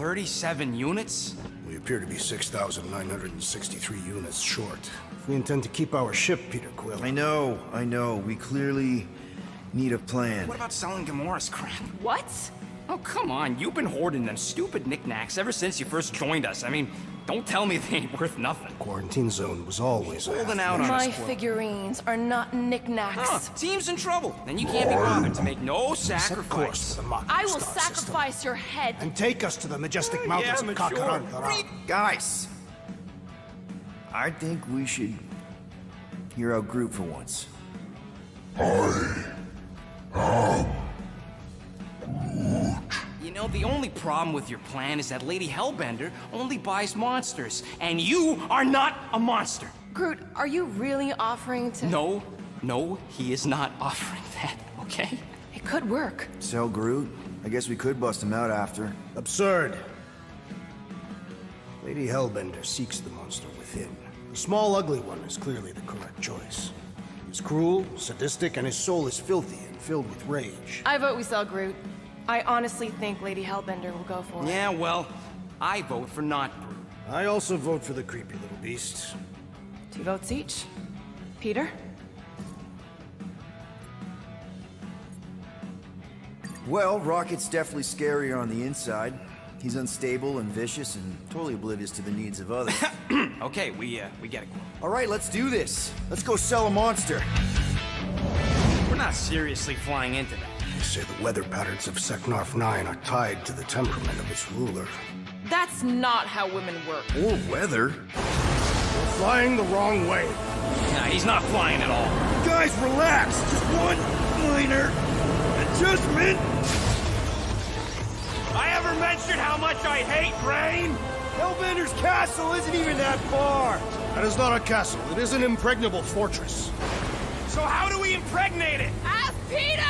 37 units? We appear to be 6,963 units short. If we intend to keep our ship, Peter Quill. I know. We clearly need a plan. What about selling Gamora's crap? What? Oh, come on. You've been hoarding them stupid knickknacks ever since you first joined us. I mean, don't tell me they ain't worth nothing. Quarantine zone was always Holding out on My us, Quill. figurines are not knickknacks. Huh, team's in trouble, and you can't be bothered to make no Set course sacrifice. for the Mako I will star system. sacrifice your head. And take us to the majestic mountains of mature. Kakarantara. Guys! I think we should hear out Groot for once. You know, the only problem with your plan is that Lady Hellbender only buys monsters, and you are not a monster. Groot, are you really offering to... No, he is not offering that, okay? It could work. Sell Groot? I guess we could bust him out after. Absurd. Lady Hellbender seeks the monster within. The small, ugly one is clearly the correct choice. He's cruel, sadistic, and his soul is filthy and filled with rage. I vote we sell Groot. I honestly think Lady Hellbender will go for it. Yeah, well, I vote for not Groot. I also vote for the creepy little beast. 2 votes each. Peter? Well, Rocket's definitely scarier on the inside. He's unstable and vicious and totally oblivious to the needs of others. Okay, we get it. All right, let's do this. Let's go sell a monster. We're not seriously flying into that. They say the weather patterns of Seknarf 9 are tied to the temperament of its ruler. That's not how women work. Or weather. We're flying the wrong way. Nah, he's not flying at all. Guys, relax. Just one minor adjustment. I ever mentioned how much I hate rain? Hellbender's castle isn't even that far. That is not a castle. It is an impregnable fortress. So how do we impregnate it? Ask Peter!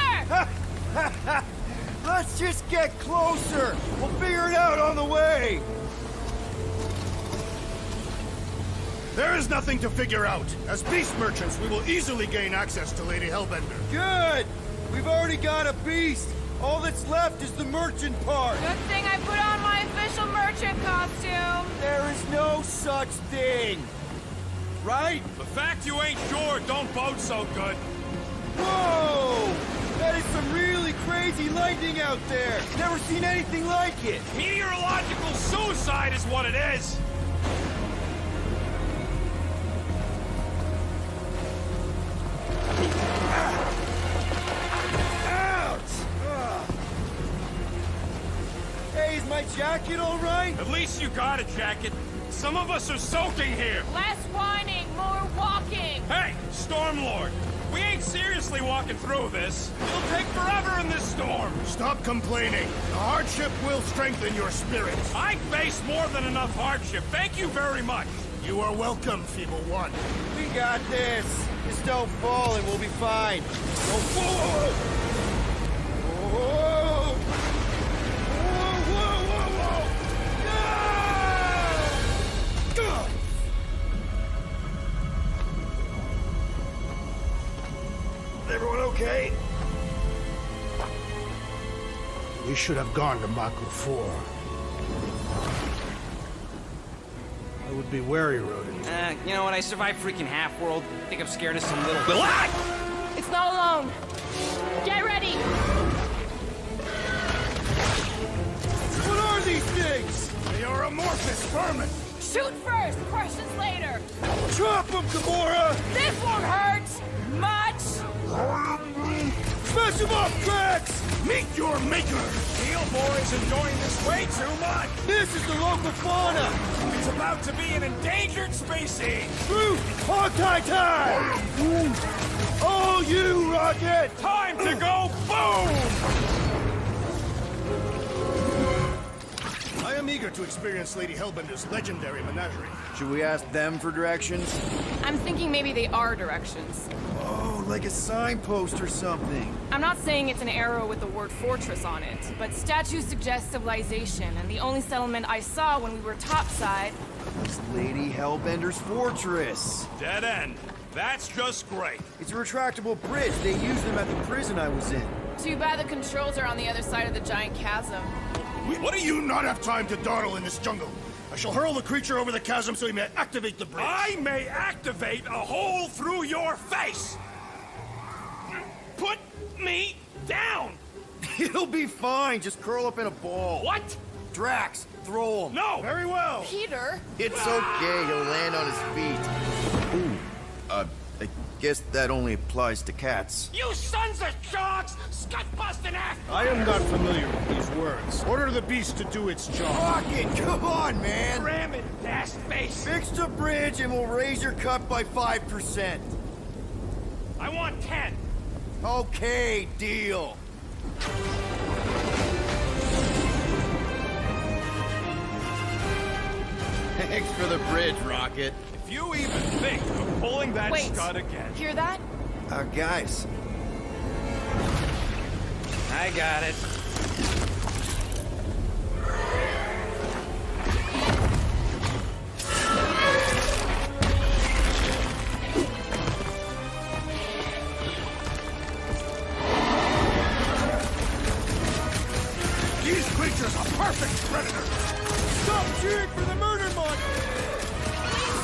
Let's just get closer. We'll figure it out on the way. There is nothing to figure out. As beast merchants, we will easily gain access to Lady Hellbender. Good. We've already got a beast. All that's left is the merchant part. Good thing I put on my official merchant costume. There is no such thing. Right? The fact you ain't sure don't bode so good. Whoa! That is some really crazy lightning out there. Never seen anything like it. Meteorological suicide is what it is. Hey, is my jacket all right? At least you got a jacket. Some of us are soaking here. Less whining, more walking. Hey, Stormlord, we ain't seriously walking through this. It'll take forever in this storm. Stop complaining. The hardship will strengthen your spirit. I face more than enough hardship. Thank you very much. You are welcome, Feeble One. We got this. Just don't fall and we'll be fine. Go forward. Whoa! Whoa, whoa, whoa, whoa! No! Everyone okay? We should have gone to Mako 4. I would be wary, Rodin. You know what? I survived freaking Half-World. I think I'm scared of some little... It's not alone. Get ready. What are these things? They are amorphous vermin. Shoot first, questions later. Chop them, Gamora! This won't hurt much. Smash them up, Drax! Meet your maker. Steel Boy's enjoying this way too much. This is the local fauna! It's about to be an endangered species. Groot, Hawkeye time! Oh, you, Rocket! Time to go boom! I am eager to experience Lady Hellbender's legendary menagerie. Should we ask them for directions? I'm thinking maybe they are directions. Oh, like a signpost or something. I'm not saying it's an arrow with the word fortress on it, but statues suggest civilization, and the only settlement I saw when we were topside... It's Lady Hellbender's fortress. Dead end. That's just great. It's a retractable bridge. They used them at the prison I was in. Too bad the controls are on the other side of the giant chasm. What do you not have time to dawdle in this jungle? I shall hurl the creature over the chasm so he may activate the bridge. I may activate a hole through your face! Put me down! It'll be fine. Just curl up in a ball. What? Drax, throw him. No! Very well. Peter? It's okay. He'll land on his feet. Ooh. I guess that only applies to cats. You sons of dogs! Scut-busting ass! I am not familiar with these words. Order the beast to do its job. Rocket, come on, man! Ram it, ass face! Fix the bridge and we'll raise your cut by 5%. I want 10! Okay, deal. Thanks for the bridge, Rocket. If you even think of pulling that Wait. scud again... Hear that? Guys. I got it. These creatures are perfect predators. Stop cheering for the murder monster!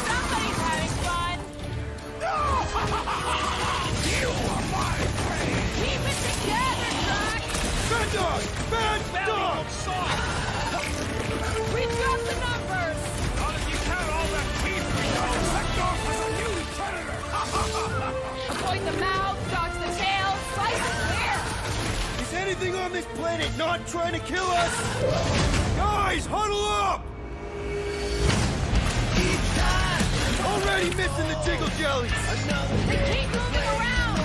Somebody's having fun! You are my prey. Keep it together, Doc! Bad dog! Bad dog! We dropped the numbers! Not if you count all that teeth we know! Sector has a new predator. Avoid the mouth, dodge the tail, slice and clear! Is anything on this planet not trying to kill us? Guys, huddle up! Already missing the jiggle jellies! They keep moving around!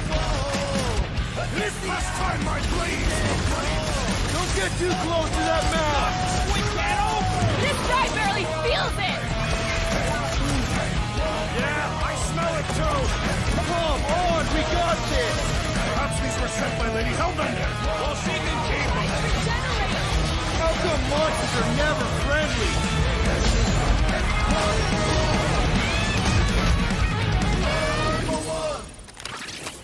This must time my blade. Don't get too close to that mouth! We can't open! This guy barely feels it! Yeah, I smell it too! Come on, we got this! Perhaps these were sent by Lady Hellbender. Well, she can keep them! Regenerate! How come monsters are never friendly?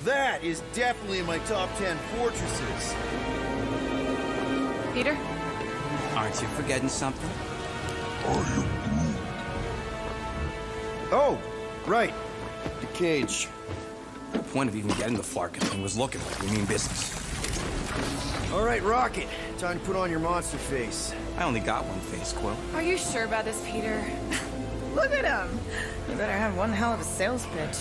That is definitely in my top 10 fortresses. Peter? Aren't you forgetting something? Oh, right. The cage. The point of even getting the Flarkin thing was looking like we mean business. All right, Rocket. Time to put on your monster face. I only got one face, Quill. Are you sure about this, Peter? Look at him! You better have one hell of a sales pitch.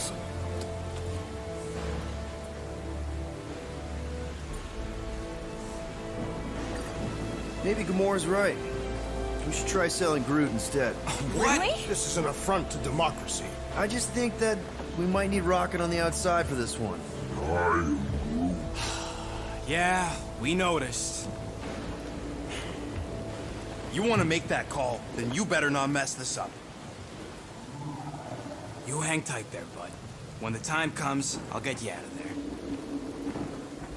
Maybe Gamora's right. We should try selling Groot instead. Really? This is an affront to democracy. I just think that we might need Rocket on the outside for this one. Yeah, we noticed. You want to make that call, then you better not mess this up. You hang tight there, bud. When the time comes, I'll get you out of there.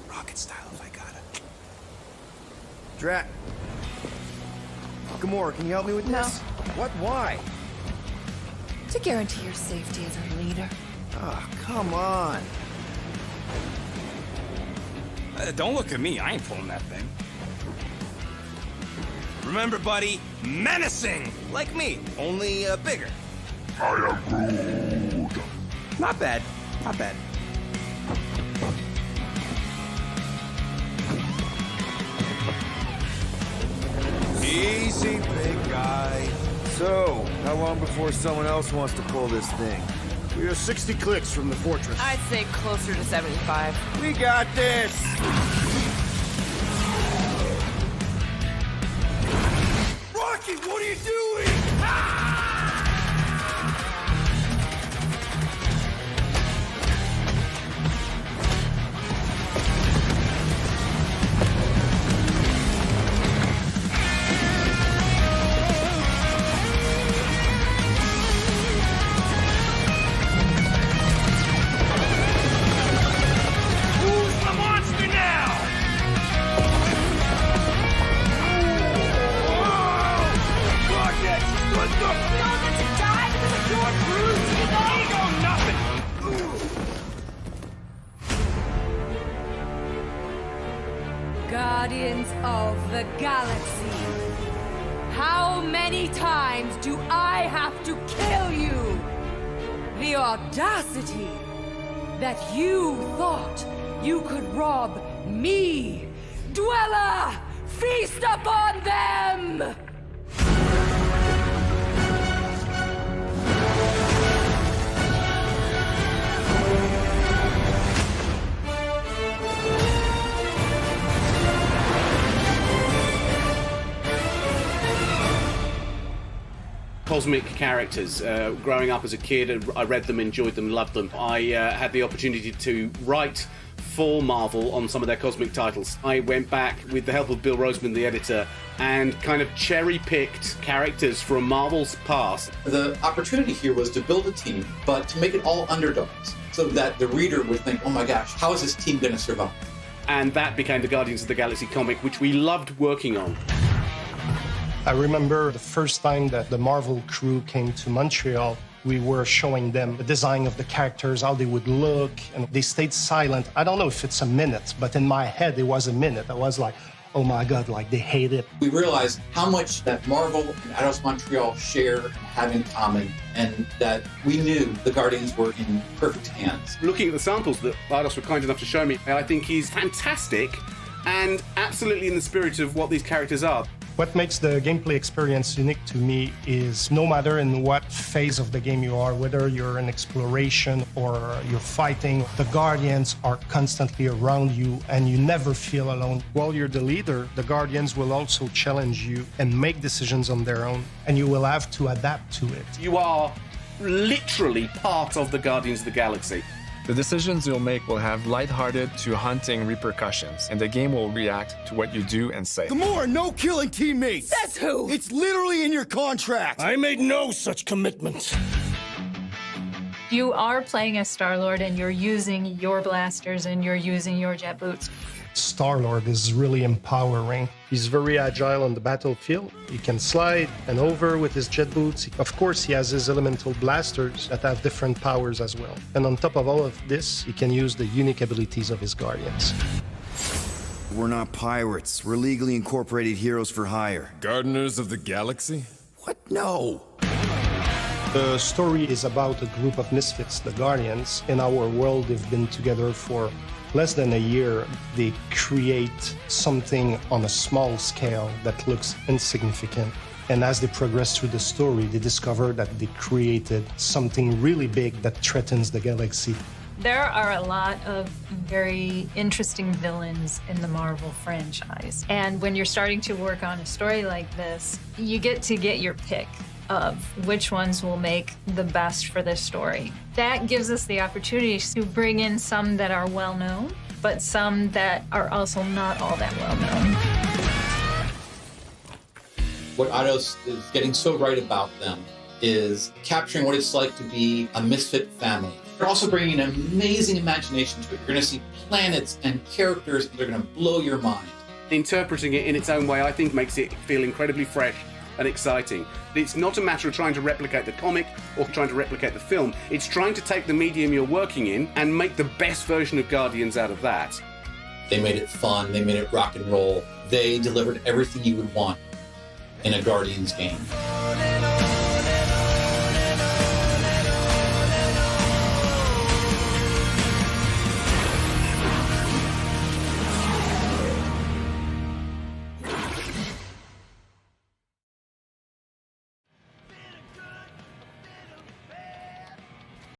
Rocket style if I got it. Drat. Gamora, can you help me with No. this? What? Why? To guarantee your safety as our leader. Ah, come on. Don't look at me, I ain't pulling that thing. Remember, buddy, menacing! Like me, only bigger. I am Groot. Not bad, not bad. Easy, big guy. So, how long before someone else wants to pull this thing? We are 60 clicks from the fortress. I'd say closer to 75. We got this! Rocky, what are you doing? Who's the monster now? Rocket, what the Guardians of the Galaxy. How many times do I have to kill you? The audacity that you thought you could rob me, Dweller! Feast upon them! Cosmic characters. Growing up as a kid, I read them, enjoyed them, loved them. I had the opportunity to write for Marvel on some of their cosmic titles. I went back with the help of Bill Roseman, the editor, and kind of cherry-picked characters from Marvel's past. The opportunity here was to build a team, but to make it all underdogs, so that the reader would think, oh my gosh, how is this team going to survive? And that became the Guardians of the Galaxy comic, which we loved working on. I remember the first time that the Marvel crew came to Montreal, we were showing them the design of the characters, how they would look, and they stayed silent. I don't know if it's a minute, but in my head, it was a minute. I was like, oh my God, like they hate it. We realized how much that Marvel and Eidos Montreal share and have in common, and that we knew the Guardians were in perfect hands. Looking at the samples that Eidos were kind enough to show me, I think he's fantastic and absolutely in the spirit of what these characters are. What makes the gameplay experience unique to me is no matter in what phase of the game you are, whether you're in exploration or you're fighting, the Guardians are constantly around you and you never feel alone. While you're the leader, the Guardians will also challenge you and make decisions on their own, and you will have to adapt to it. You are literally part of the Guardians of the Galaxy. The decisions you'll make will have lighthearted to haunting repercussions, and the game will react to what you do and say. Gamora, no killing teammates! Says who? It's literally in your contract! I made no such commitment. You are playing as Star-Lord and you're using your blasters and you're using your jet boots. Star-Lord is really empowering. He's very agile on the battlefield. He can slide and over with his jet boots. Of course, he has his elemental blasters that have different powers as well. And on top of all of this, he can use the unique abilities of his Guardians. We're not pirates. We're legally incorporated heroes for hire. Gardeners of the Galaxy? What? No. The story is about a group of misfits, the Guardians. In our world, they've been together for less than a year. They create something on a small scale that looks insignificant. And as they progress through the story, they discover that they created something really big that threatens the galaxy. There are a lot of very interesting villains in the Marvel franchise. And when you're starting to work on a story like this, you get to get your pick of which ones will make the best for this story. That gives us the opportunity to bring in some that are well known, but some that are also not all that well known. What Eidos is getting so right about them is capturing what it's like to be a misfit family. They're also bringing an amazing imagination to it. You're going to see planets and characters that are going to blow your mind. Interpreting it in its own way, I think, makes it feel incredibly fresh and exciting. It's not a matter of trying to replicate the comic or trying to replicate the film. It's trying to take the medium you're working in and make the best version of Guardians out of that. They made it fun. They made it rock and roll. They delivered everything you would want in a Guardians game.